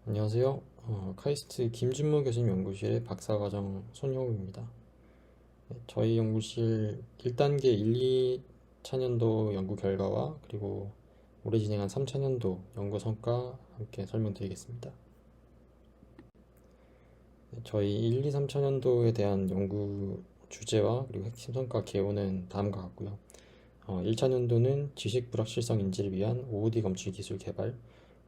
안녕하세요. 카이스트 김준무 교수님 연구실의 박사과정 손영욱입니다. 네, 저희 연구실 1단계 1, 2차년도 연구 결과와 그리고 올해 진행한 3차년도 연구 성과 함께 설명드리겠습니다. 네, 저희 1, 2, 3차년도에 대한 연구 주제와 그리고 핵심 성과 개요는 다음과 같고요. 1차년도는 지식 불확실성 인지를 위한 OOD 검출 기술 개발,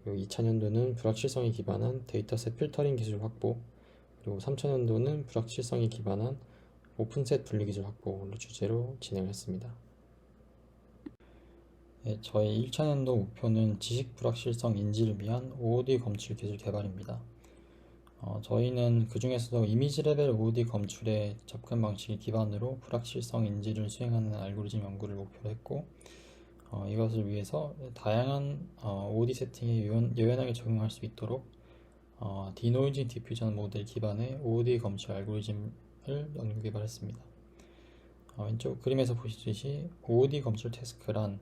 그리고 2차년도는 불확실성에 기반한 데이터셋 필터링 기술 확보, 그리고 3차년도는 불확실성에 기반한 오픈셋 분류 기술 확보를 주제로 진행을 했습니다. 네, 저희 1차년도 목표는 지식 불확실성 인지를 위한 OOD 검출 기술 개발입니다. 저희는 그 중에서도 이미지 레벨 OOD 검출의 접근 방식을 기반으로 불확실성 인지를 수행하는 알고리즘 연구를 목표로 했고, 이것을 위해서 다양한 OOD 세팅에 유연하게 적용할 수 있도록 디노이즈 디퓨전 모델 기반의 OOD 검출 알고리즘을 연구 개발했습니다. 왼쪽 그림에서 보시듯이 OOD 검출 태스크란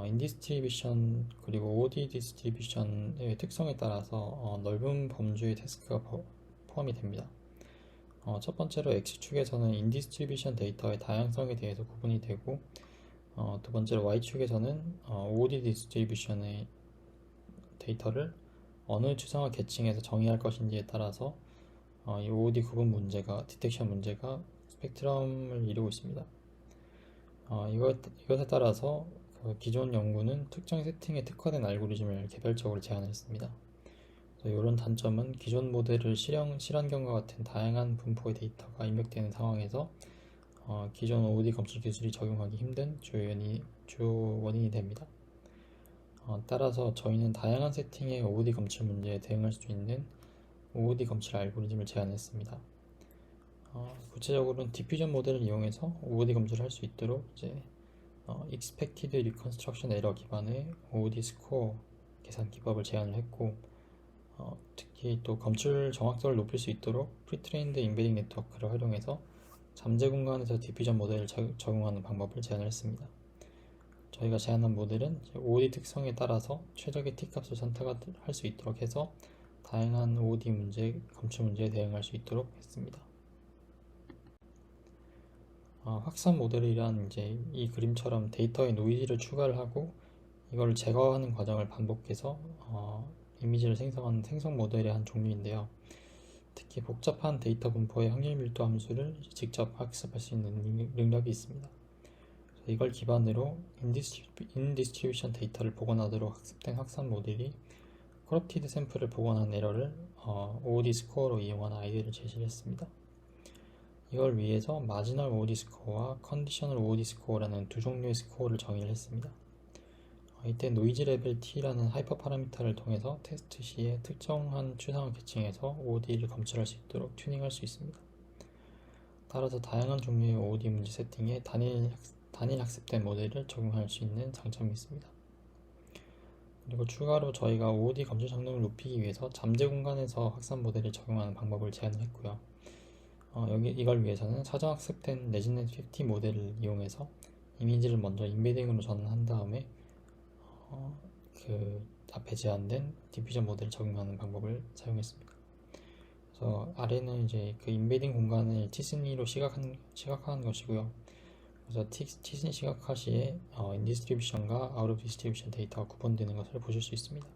인디스트리뷰션 그리고 OOD 디스트리뷰션의 특성에 따라서 넓은 범주의 태스크가 포함이 됩니다. 첫 번째로 X축에서는 인디스트리뷰션 데이터의 다양성에 대해서 구분이 되고, 두 번째로 Y축에서는 OOD 디스트리뷰션의 데이터를 어느 추상화 계층에서 정의할 것인지에 따라서 이 OOD 구분 문제가, 디텍션 문제가 스펙트럼을 이루고 있습니다. 이것에 따라서 기존 연구는 특정 세팅에 특화된 알고리즘을 개별적으로 제안했습니다. 이런 단점은 기존 모델을 실환경과 같은 다양한 분포의 데이터가 입력되는 상황에서 기존 OOD 검출 기술이 적용하기 힘든 주요 원인이 됩니다. 따라서 저희는 다양한 세팅의 OOD 검출 문제에 대응할 수 있는 OOD 검출 알고리즘을 제안했습니다. 구체적으로는 디퓨전 모델을 이용해서 OOD 검출을 할 수 있도록 Expected Reconstruction Error 기반의 OOD 스코어 계산 기법을 제안을 했고, 특히 또 검출 정확도를 높일 수 있도록 프리트레인드 임베딩 네트워크를 활용해서 잠재 공간에서 디퓨전 모델을 적용하는 방법을 제안을 했습니다. 저희가 제안한 모델은 OOD 특성에 따라서 최적의 t값을 선택할 수 있도록 해서 다양한 OOD 검출 문제에 대응할 수 있도록 했습니다. 확산 모델이란 이 그림처럼 데이터에 노이즈를 추가를 하고 이걸 제거하는 과정을 반복해서 이미지를 생성하는 생성 모델의 한 종류인데요. 특히 복잡한 데이터 분포의 확률 밀도 함수를 직접 학습할 수 있는 능력이 있습니다. 이걸 기반으로 인디스트리뷰션 데이터를 복원하도록 학습된 확산 모델이 커럽티드 샘플을 복원한 에러를 OOD 스코어로 이용한 아이디어를 제시를 했습니다. 이걸 위해서 마지널 OOD 스코어와 컨디셔널 OOD 스코어라는 두 종류의 스코어를 정의를 했습니다. 이때 노이즈 레벨 T라는 하이퍼 파라미터를 통해서 테스트 시에 특정한 추상화 계층에서 OOD를 검출할 수 있도록 튜닝할 수 있습니다. 따라서 다양한 종류의 OOD 문제 세팅에 단일 학습된 모델을 적용할 수 있는 장점이 있습니다. 그리고 추가로 저희가 OOD 검출 성능을 높이기 위해서 잠재 공간에서 확산 모델을 적용하는 방법을 제안을 했고요. 이걸 위해서는 사전 학습된 레지던트 50 모델을 이용해서 이미지를 먼저 임베딩으로 전환한 다음에 그 앞에 제안된 디퓨전 모델을 적용하는 방법을 사용했습니다. 그래서 아래는 그 임베딩 공간을 티스니로 시각화한 것이고요. 그래서 티스니 시각화 시에 인디스트리뷰션과 아웃 오브 디스트리뷰션 데이터가 구분되는 것을 보실 수 있습니다.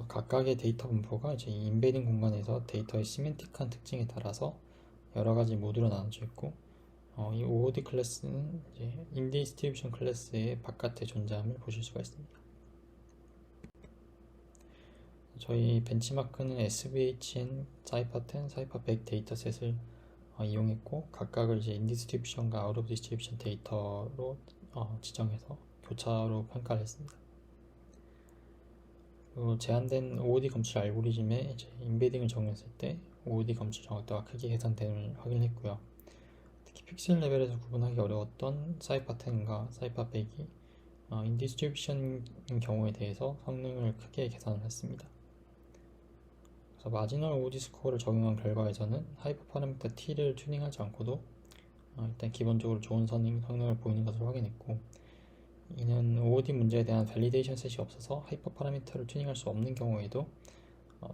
각각의 데이터 분포가 이 임베딩 공간에서 데이터의 시멘틱한 특징에 따라서 여러 가지 모드로 나눠져 있고, 이 OOD 클래스는 인디스트리뷰션 클래스의 바깥에 존재함을 보실 수가 있습니다. 저희 벤치마크는 SVHN, 사이파10, 사이파100 데이터셋을 이용했고, 각각을 인디스트리뷰션과 아웃 오브 디스트리뷰션 데이터로 지정해서 교차로 평가를 했습니다. 제한된 OOD 검출 알고리즘에 임베딩을 적용했을 때 OOD 검출 정확도가 크게 개선됨을 확인했고요. 특히 픽셀 레벨에서 구분하기 어려웠던 사이파10과 사이파100이 인디스트리뷰션인 경우에 대해서 성능을 크게 개선을 했습니다. 그래서 마지널 OOD 스코어를 적용한 결과에서는 하이퍼 파라미터 T를 튜닝하지 않고도 일단 기본적으로 좋은 성능을 보이는 것을 확인했고, 이는 OOD 문제에 대한 밸리데이션 셋이 없어서 하이퍼 파라미터를 튜닝할 수 없는 경우에도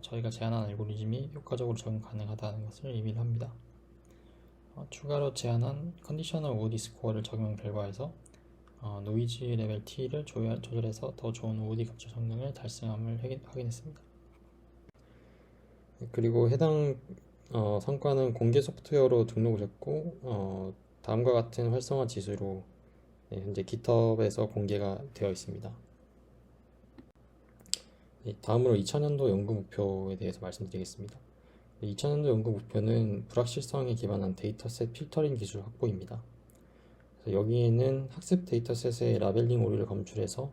저희가 제안한 알고리즘이 효과적으로 적용 가능하다는 것을 의미를 합니다. 추가로 제안한 컨디셔널 OOD 스코어를 적용 결과에서 노이즈 레벨 T를 조절해서 더 좋은 OOD capture 성능을 달성함을 확인했습니다. 그리고 해당 성과는 공개 소프트웨어로 등록을 했고 다음과 같은 활성화 지수로 현재 GitHub에서 공개가 되어 있습니다. 다음으로 2000년도 연구 목표에 대해서 말씀드리겠습니다. 2000년도 연구 목표는 불확실성에 기반한 데이터셋 필터링 기술 확보입니다. 여기에는 학습 데이터셋의 라벨링 오류를 검출해서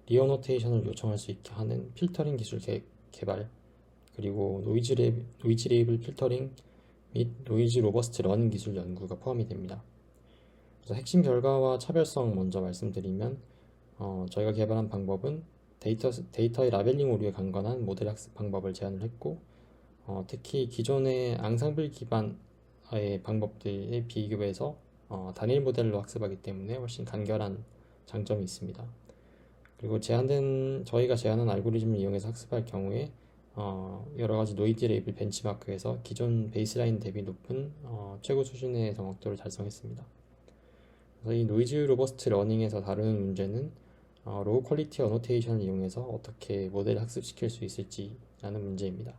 리어노테이션을 요청할 수 있게 하는 필터링 기술 개발, 그리고 노이즈 레이블 필터링 및 노이즈 로버스트 러닝 기술 연구가 포함이 됩니다. 그래서 핵심 결과와 차별성 먼저 말씀드리면 저희가 개발한 방법은 데이터의 라벨링 오류에 강건한 모델 학습 방법을 제안을 했고 특히 기존의 앙상블 기반의 방법들에 비교해서 단일 모델로 학습하기 때문에 훨씬 간결한 장점이 있습니다. 그리고 저희가 제안한 알고리즘을 이용해서 학습할 경우에 여러 가지 노이즈 레이블 벤치마크에서 기존 베이스라인 대비 높은 최고 수준의 정확도를 달성했습니다. 그래서 이 노이즈 로버스트 러닝에서 다루는 문제는 로우 퀄리티 어노테이션을 이용해서 어떻게 모델을 학습시킬 수 있을지라는 문제입니다.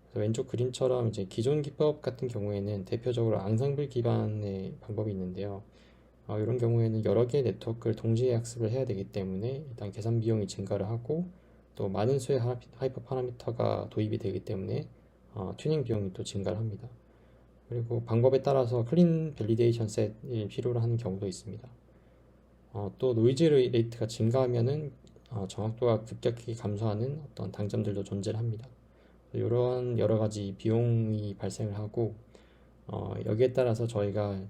그래서 왼쪽 그림처럼 이제 기존 기법 같은 경우에는 대표적으로 앙상블 기반의 방법이 있는데요. 이런 경우에는 여러 개의 네트워크를 동시에 학습을 해야 되기 때문에 일단 계산 비용이 증가를 하고 또 많은 수의 하이퍼 파라미터가 도입이 되기 때문에 튜닝 비용이 또 증가를 합니다. 그리고 방법에 따라서 클린 밸리데이션 셋을 필요로 하는 경우도 있습니다. 또 노이즈 레이트가 증가하면은 정확도가 급격히 감소하는 어떤 단점들도 존재를 합니다. 이런 여러 가지 비용이 발생을 하고 여기에 따라서 저희가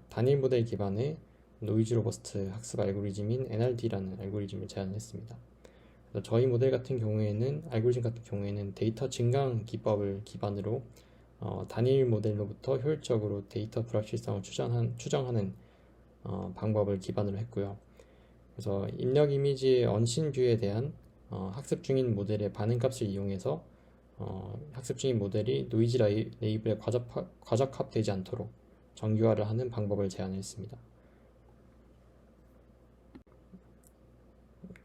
단일 모델 기반의 노이즈 로버스트 학습 알고리즘인 NRD라는 알고리즘을 제안했습니다. 그래서 저희 모델 같은 경우에는 알고리즘 같은 경우에는 데이터 증강 기법을 기반으로 단일 모델로부터 효율적으로 데이터 불확실성을 추정하는 방법을 기반으로 했고요. 그래서 입력 이미지의 언신 뷰에 대한 학습 중인 모델의 반응값을 이용해서 학습 중인 모델이 노이즈 레이블에 과적합되지 않도록 정규화를 하는 방법을 제안했습니다.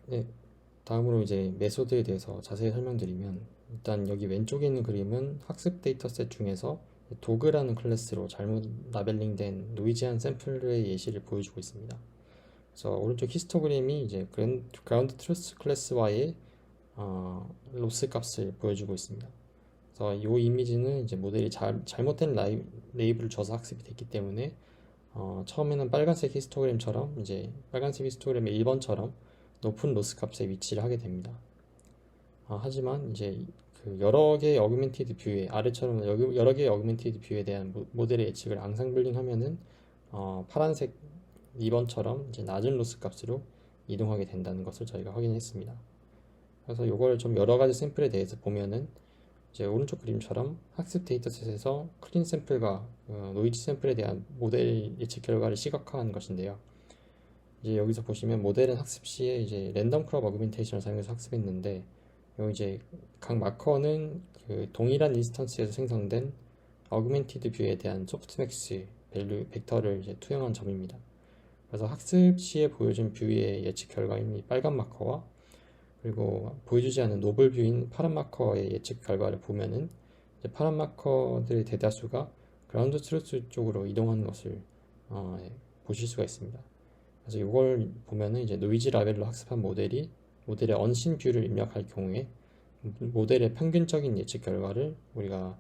네, 다음으로 이제 메소드에 대해서 자세히 설명드리면 일단 여기 왼쪽에 있는 그림은 학습 데이터셋 중에서 도그라는 클래스로 잘못 라벨링된 노이즈한 샘플의 예시를 보여주고 있습니다. 그래서 오른쪽 히스토그램이 이제 그라운드 트루스 클래스와의 로스 값을 보여주고 있습니다. 그래서 이 이미지는 이제 모델이 잘못된 레이블을 줘서 학습이 됐기 때문에 처음에는 빨간색 히스토그램처럼 이제 빨간색 히스토그램의 1번처럼 높은 로스 값에 위치를 하게 됩니다. 하지만 이제 그 여러 개의 어규멘티드 뷰에 아래처럼 여러 개의 어규멘티드 뷰에 대한 모델의 예측을 앙상블링 하면은 파란색 2번처럼 이제 낮은 로스 값으로 이동하게 된다는 것을 저희가 확인했습니다. 그래서 이걸 좀 여러 가지 샘플에 대해서 보면은 이제 오른쪽 그림처럼 학습 데이터셋에서 클린 샘플과 노이즈 샘플에 대한 모델 예측 결과를 시각화한 것인데요. 이제 여기서 보시면 모델은 학습 시에 이제 랜덤 크롭 어그멘테이션을 사용해서 학습했는데 여기 이제 각 마커는 그 동일한 인스턴스에서 생성된 어그멘티드 뷰에 대한 소프트맥스 밸류 벡터를 이제 투영한 점입니다. 그래서 학습 시에 보여준 뷰의 예측 결과인 빨간 마커와 그리고 보여주지 않은 노블 뷰인 파란 마커의 예측 결과를 보면은 이제 파란 마커들의 대다수가 그라운드 트루스 쪽으로 이동하는 것을 보실 수가 있습니다. 그래서 이걸 보면은 이제 노이즈 라벨로 학습한 모델의 언신 뷰를 입력할 경우에 모델의 평균적인 예측 결과를 우리가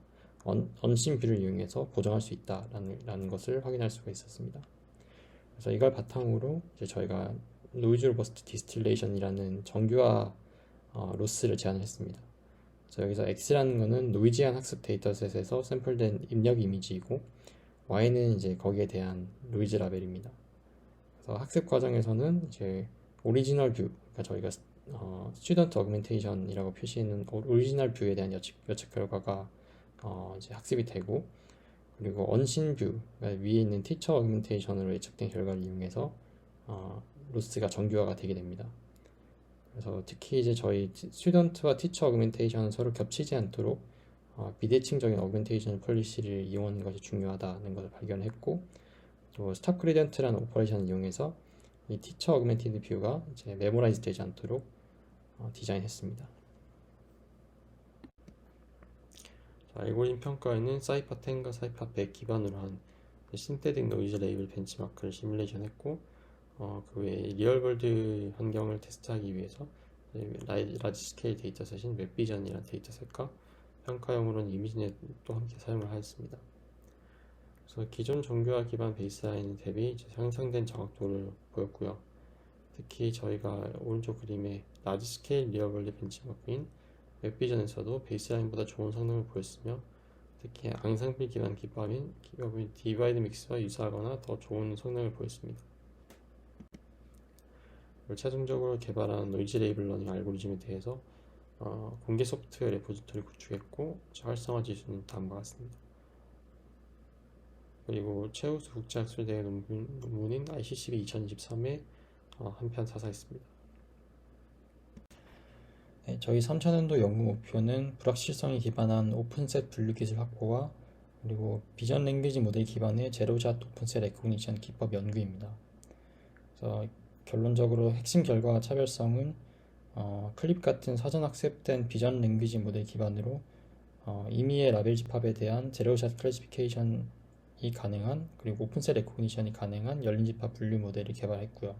언신 뷰를 이용해서 보정할 수 있다라는 것을 확인할 수가 있었습니다. 그래서 이걸 바탕으로 이제 저희가 노이즈 로버스트 디스틸레이션이라는 정규화 로스를 제안을 했습니다. 그래서 여기서 X라는 것은 노이즈한 학습 데이터셋에서 샘플된 입력 이미지이고 Y는 이제 거기에 대한 노이즈 라벨입니다. 그래서 학습 과정에서는 이제 오리지널 뷰, 그러니까 저희가 스튜던트 어그멘테이션이라고 표시했는 오리지널 뷰에 대한 예측 결과가 이제 학습이 되고 그리고 언신 뷰, 그러니까 위에 있는 티처 어그멘테이션으로 예측된 결과를 이용해서 로스가 정규화가 되게 됩니다. 그래서 특히 이제 저희 스튜던트와 티처 어그멘테이션은 서로 겹치지 않도록 비대칭적인 어그멘테이션 폴리시를 이용하는 것이 중요하다는 것을 발견했고, 또 스탑 그레디언트라는 오퍼레이션을 이용해서 이 티처 어그멘티드 뷰가 이제 메모라이즈 되지 않도록 디자인했습니다. 자, 알고리즘 평가에는 사이파 10과 사이파 100 기반으로 한 신테틱 노이즈 레이블 벤치마크를 시뮬레이션 했고, 그 외에 리얼월드 환경을 테스트하기 위해서 라지 스케일 데이터셋인 웹비전이라는 데이터셋과 평가용으로는 이미지넷도 함께 사용을 하였습니다. 그래서 기존 정교화 기반 베이스라인 대비 향상된 정확도를 보였고요. 특히 저희가 오른쪽 그림의 라지 스케일 리얼월드 벤치마크인 웹비전에서도 베이스라인보다 좋은 성능을 보였으며, 특히 앙상블 기반 기법인 디바이드 믹스와 유사하거나 더 좋은 성능을 보였습니다. 최종적으로 개발한 노이즈 레이블 러닝 알고리즘에 대해서 공개 소프트웨어 레포지토리를 구축했고, 활성화 지수는 다음과 같습니다. 그리고 최우수 국제학술대회 논문인 ICCB 2023에 한 편 사사했습니다. 네, 저희 3차년도 연구 목표는 불확실성에 기반한 오픈셋 분류 기술 확보와 그리고 비전 랭귀지 모델 기반의 제로샷 오픈셋 레코그니션 기법 연구입니다. 그래서 결론적으로 핵심 결과와 차별성은 클립 같은 사전 학습된 비전 랭귀지 모델 기반으로 임의의 라벨 집합에 대한 제로샷 클래시피케이션이 가능한, 그리고 오픈셋 레코그니션이 가능한 열린 집합 분류 모델을 개발했고요.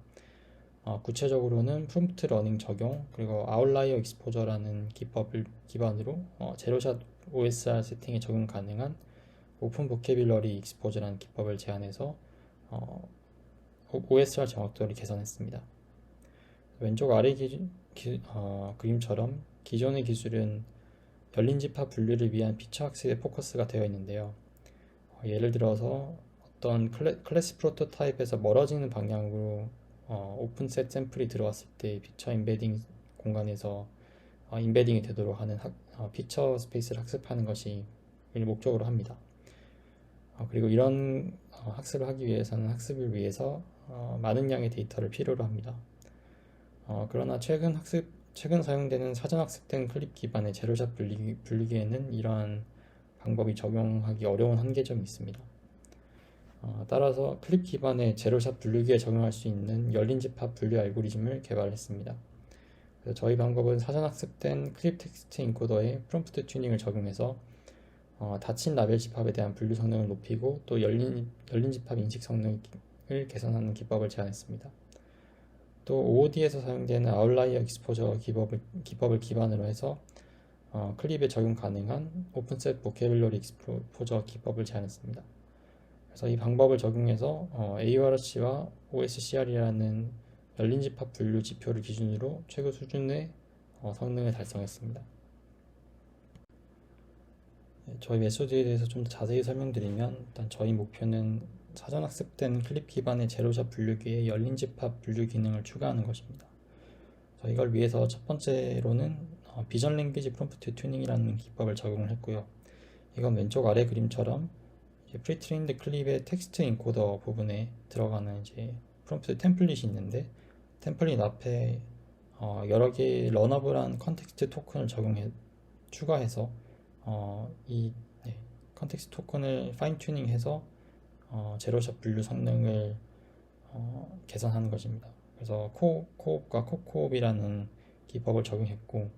구체적으로는 프롬프트 러닝 적용, 그리고 아웃라이어 익스포저라는 기법을 기반으로 제로샷 OSR 세팅에 적용 가능한 오픈 보캐뷸러리 익스포저라는 기법을 제안해서 OSR 정확도를 개선했습니다. 왼쪽 아래 그림처럼 기존의 기술은 열린 집합 분류를 위한 피처 학습에 포커스가 되어 있는데요. 예를 들어서 어떤 클래스 프로토타입에서 멀어지는 방향으로 오픈셋 샘플이 들어왔을 때 피처 임베딩 공간에서 임베딩이 되도록 하는 피처 스페이스를 학습하는 것이 목적으로 합니다. 그리고 이런 학습을 하기 위해서는 학습을 위해서 많은 양의 데이터를 필요로 합니다. 그러나 최근 사용되는 사전 학습된 클립 기반의 제로샷 분류기에는 이러한 방법이 적용하기 어려운 한계점이 있습니다. 따라서 클립 기반의 제로샷 분류기에 적용할 수 있는 열린 집합 분류 알고리즘을 개발했습니다. 그래서 저희 방법은 사전 학습된 클립 텍스트 인코더의 프롬프트 튜닝을 적용해서 닫힌 라벨 집합에 대한 분류 성능을 높이고, 또 열린 집합 인식 성능을 개선하는 기법을 제안했습니다. 또 OOD에서 사용되는 아웃라이어 익스포저 기법을 기반으로 해서 클립에 적용 가능한 오픈셋 보캐뷸러리 익스포저 기법을 제안했습니다. 그래서 이 방법을 적용해서 AORC와 OSCR이라는 열린 집합 분류 지표를 기준으로 최고 수준의 성능을 달성했습니다. 저희 메소드에 대해서 좀 더 자세히 설명드리면, 일단 저희 목표는 사전 학습된 클립 기반의 제로샷 분류기에 열린 집합 분류 기능을 추가하는 것입니다. 이걸 위해서 첫 번째로는 비전 랭귀지 프롬프트 튜닝이라는 기법을 적용을 했고요. 이건 왼쪽 아래 그림처럼 프리트레인드 클립의 텍스트 인코더 부분에 들어가는 이제 프롬프트 템플릿이 있는데, 템플릿 앞에 여러 개의 러너블한 컨텍스트 토큰을 추가해서 이 컨텍스트 토큰을 파인 튜닝해서 제로샷 분류 성능을 개선하는 것입니다. 그래서 코옵과 코코옵이라는 기법을 적용했고,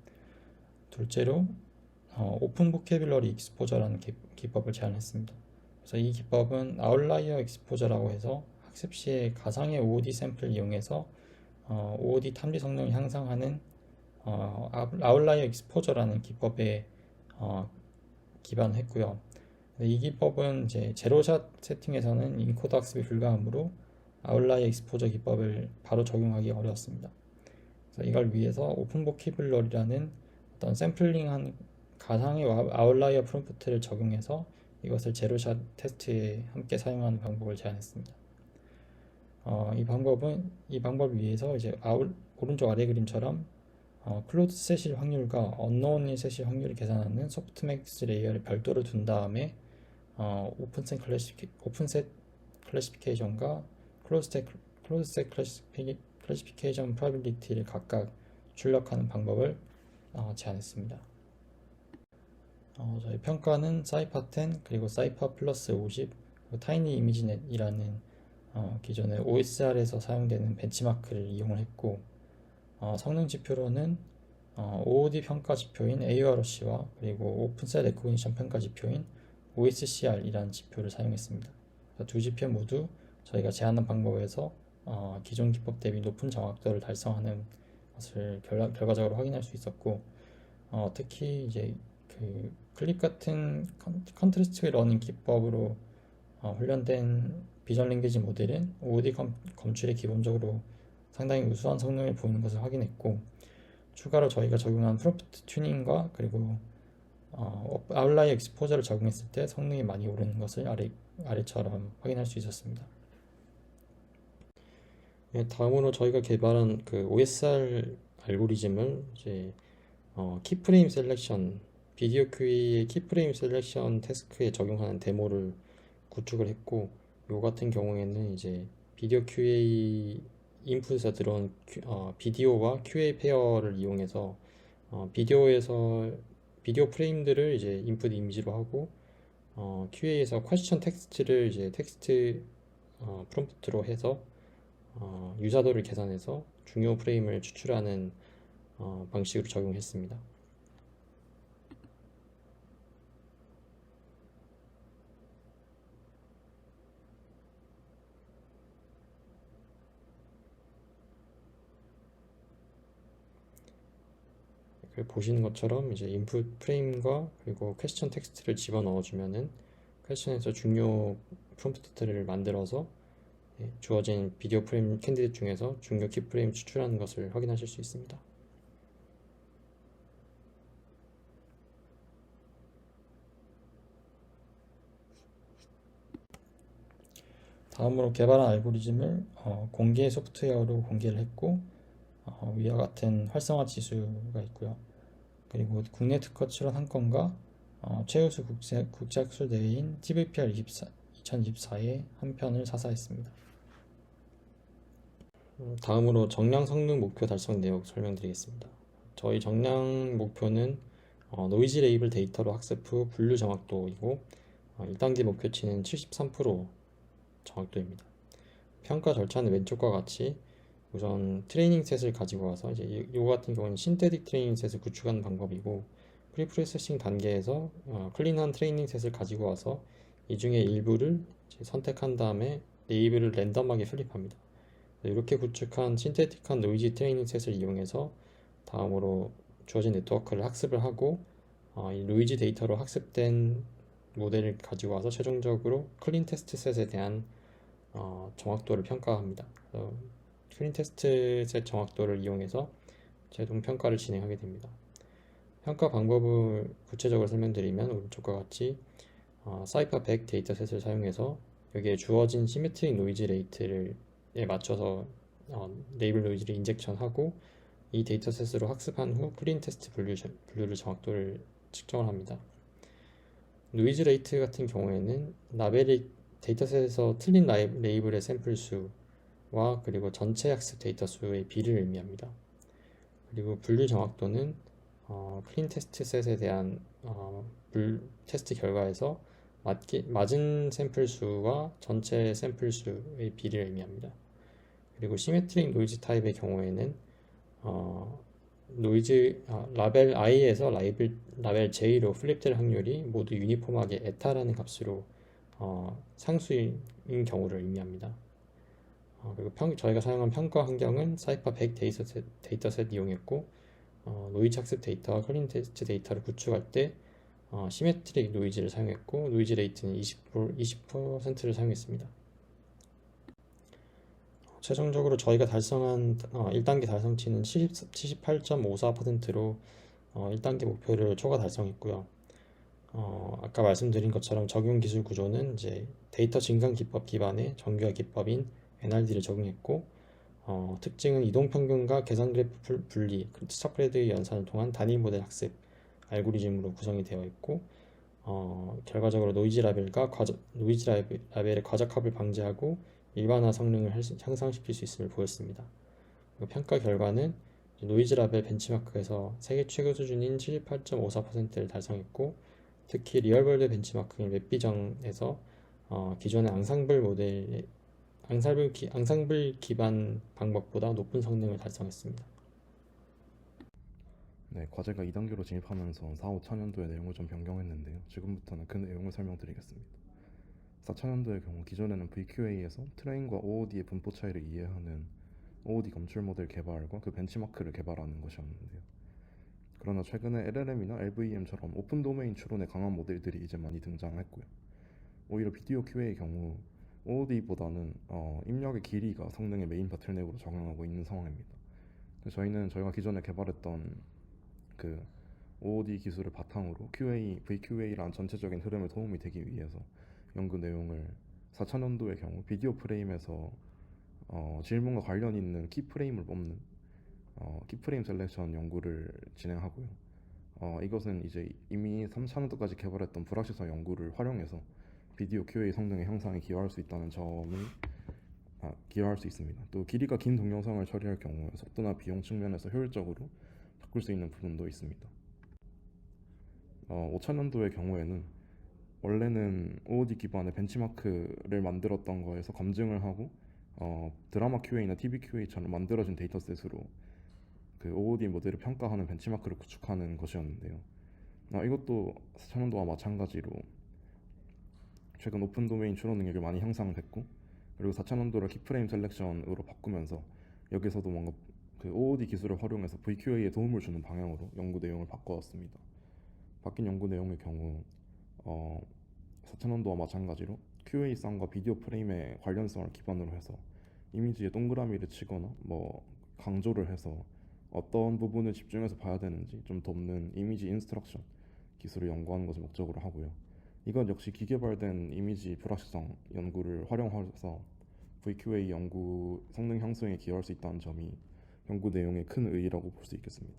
둘째로 오픈 보캐뷸러리 익스포저라는 기법을 제안했습니다. 그래서 이 기법은 아웃라이어 익스포저라고 해서 학습 시에 가상의 OOD 샘플을 이용해서 OOD 탐지 성능을 향상하는 아웃라이어 익스포저라는 기법에 기반했고요. 이 기법은 이제 제로샷 세팅에서는 인코더 학습이 불가하므로 아웃라이어 익스포저 기법을 바로 적용하기 어려웠습니다. 그래서 이걸 위해서 오픈 보캐뷸러리라는 어떤 샘플링한 가상의 아웃라이어 프롬프트를 적용해서 이것을 제로샷 테스트에 함께 사용하는 방법을 제안했습니다. 이 방법을 위해서 이제 오른쪽 아래 그림처럼 클로즈 셋일 확률과 언노운 셋일 확률을 계산하는 소프트맥스 레이어를 별도로 둔 다음에 오픈셋 클래시피케이션과 클로즈셋 클래시피케이션 프로바빌리티를 각각 출력하는 방법을 제안했습니다. 저희 평가는 사이파 10 그리고 사이파 플러스 50 그리고 타이니 이미지넷이라는 기존의 OSR에서 사용되는 벤치마크를 이용을 했고, 성능 지표로는 OOD 평가 지표인 AURC와 그리고 오픈셋 레코그니션 평가 지표인 OSCR이라는 지표를 사용했습니다. 두 지표 모두 저희가 제안한 방법에서 기존 기법 대비 높은 정확도를 달성하는 것을 결과적으로 확인할 수 있었고, 특히 이제 그 클립 같은 컨트리스트 러닝 기법으로 훈련된 비전 랭귀지 모델은 OOD 검출에 기본적으로 상당히 우수한 성능을 보이는 것을 확인했고, 추가로 저희가 적용한 프롬프트 튜닝과 그리고 아웃라이어 익스포저를 적용했을 때 성능이 많이 오르는 것을 아래처럼 확인할 수 있었습니다. 다음으로 저희가 개발한 그 OSR 알고리즘을 이제 키프레임 셀렉션, 비디오 QA의 키프레임 셀렉션 태스크에 적용하는 데모를 구축을 했고, 요 같은 경우에는 이제 비디오 QA 인풋에서 들어온 비디오와 QA 페어를 이용해서 비디오 프레임들을 이제 인풋 이미지로 하고, QA에서 퀘스천 텍스트를 이제 텍스트 프롬프트로 해서 유사도를 계산해서 중요 프레임을 추출하는 방식으로 적용했습니다. 보시는 것처럼 이제 인풋 프레임과 그리고 퀘스천 텍스트를 집어넣어 주면은 퀘스천에서 중요 프롬프트를 만들어서 주어진 비디오 프레임 캔디데이트 중에서 중요 키 프레임 추출하는 것을 확인하실 수 있습니다. 다음으로 개발한 알고리즘을 공개 소프트웨어로 공개를 했고, 위와 같은 활성화 지수가 있고요. 그리고 국내 특허 출원 한 건과 최우수 국제학술 대회인 TVPR 2024에 한 편을 사사했습니다. 다음으로 정량 성능 목표 달성 내역 설명드리겠습니다. 저희 정량 목표는 노이즈 레이블 데이터로 학습 후 분류 정확도이고, 1단계 목표치는 73% 정확도입니다. 평가 절차는 왼쪽과 같이 우선 트레이닝 셋을 가지고 와서 이제 이거 같은 경우는 신테틱 트레이닝 셋을 구축하는 방법이고, 프리프로세싱 단계에서 클린한 트레이닝 셋을 가지고 와서 이 중에 일부를 선택한 다음에 레이블을 랜덤하게 플립합니다. 이렇게 구축한 신테틱한 노이즈 트레이닝 셋을 이용해서 다음으로 주어진 네트워크를 학습을 하고, 이 노이즈 데이터로 학습된 모델을 가지고 와서 최종적으로 클린 테스트 셋에 대한 정확도를 평가합니다. 클린 테스트 셋 정확도를 이용해서 최종 평가를 진행하게 됩니다. 평가 방법을 구체적으로 설명드리면 오른쪽과 같이 사이파 100 데이터셋을 사용해서 여기에 주어진 시메트릭 노이즈 레이트에 맞춰서 레이블 노이즈를 인젝션하고, 이 데이터셋으로 학습한 후 클린 테스트 분류를 정확도를 측정을 합니다. 노이즈 레이트 같은 경우에는 라벨이 데이터셋에서 틀린 레이블의 샘플 수와 그리고 전체 학습 데이터 수의 비를 의미합니다. 그리고 분류 정확도는 클린 테스트 셋에 대한 테스트 결과에서 맞은 샘플 수와 전체 샘플 수의 비를 의미합니다. 그리고 시메트릭 노이즈 타입의 경우에는 라벨 i에서 라벨 j로 플립될 확률이 모두 유니폼하게 에타라는 값으로 상수인 경우를 의미합니다. 그리고 저희가 사용한 평가 환경은 사이파 100 데이터셋 이용했고, 노이즈 학습 데이터와 클린 테스트 데이터를 구축할 때 시메트릭 노이즈를 사용했고, 노이즈 레이트는 20%를 사용했습니다. 최종적으로 저희가 달성한 1단계 달성치는 78.54%로 1단계 목표를 초과 달성했고요. 아까 말씀드린 것처럼 적용 기술 구조는 이제 데이터 증강 기법 기반의 정교화 기법인 NRD를 적용했고, 특징은 이동 평균과 계산 그래프 분리, 스탑그레드의 연산을 통한 단위 모델 학습 알고리즘으로 구성이 되어 있고, 결과적으로 노이즈 라벨의 과적합을 방지하고 일반화 성능을 향상시킬 수 있음을 보였습니다. 그리고 평가 결과는 노이즈 라벨 벤치마크에서 세계 최고 수준인 78.54%를 달성했고, 특히 리얼월드 벤치마크인 웹비정에서 기존의 앙상블 기반 방법보다 높은 성능을 달성했습니다. 네, 과제가 2단계로 진입하면서 4, 5차년도의 내용을 좀 변경했는데요. 지금부터는 그 내용을 설명드리겠습니다. 4차년도의 경우 기존에는 VQA에서 트레인과 OOD의 분포 차이를 이해하는 OOD 검출 모델 개발과 그 벤치마크를 개발하는 것이었는데요. 그러나 최근에 LLM이나 LVM처럼 오픈 도메인 추론에 강한 모델들이 이제 많이 등장했고요. 오히려 비디오 QA의 경우 OOD보다는 입력의 길이가 성능의 메인 바틀넥으로 적용하고 있는 상황입니다. 저희는 저희가 기존에 개발했던 그 OOD 기술을 바탕으로 VQA라는 전체적인 흐름에 도움이 되기 위해서 연구 내용을 4차년도의 경우 비디오 프레임에서 질문과 관련 있는 키프레임을 뽑는 키프레임 셀렉션 연구를 진행하고요. 이것은 이제 이미 3차년도까지 개발했던 불확실성 연구를 활용해서 비디오 QA 성능의 향상에 기여할 수 있다는 점을 기여할 수 있습니다. 또 길이가 긴 동영상을 처리할 경우 속도나 비용 측면에서 효율적으로 바꿀 수 있는 부분도 있습니다. 5차년도의 경우에는 원래는 OOD 기반의 벤치마크를 만들었던 거에서 검증을 하고 드라마 QA나 TV QA처럼 만들어진 데이터셋으로 그 OOD 모델을 평가하는 벤치마크를 구축하는 것이었는데요. 이것도 4차년도와 마찬가지로 최근 오픈 도메인 추론 능력이 많이 향상됐고, 그리고 4차년도를 키프레임 셀렉션으로 바꾸면서 여기서도 뭔가 그 OOD 기술을 활용해서 VQA에 도움을 주는 방향으로 연구 내용을 바꿔왔습니다. 바뀐 연구 내용의 경우 4차년도와 마찬가지로 QA 쌍과 비디오 프레임의 관련성을 기반으로 해서 이미지에 동그라미를 치거나 뭐 강조를 해서 어떤 부분을 집중해서 봐야 되는지 좀 돕는 이미지 인스트럭션 기술을 연구하는 것을 목적으로 하고요. 이건 역시 기계발된 이미지 불확실성 연구를 활용해서 VQA 연구 성능 향상에 기여할 수 있다는 점이 연구 내용의 큰 의의라고 볼 수 있겠습니다.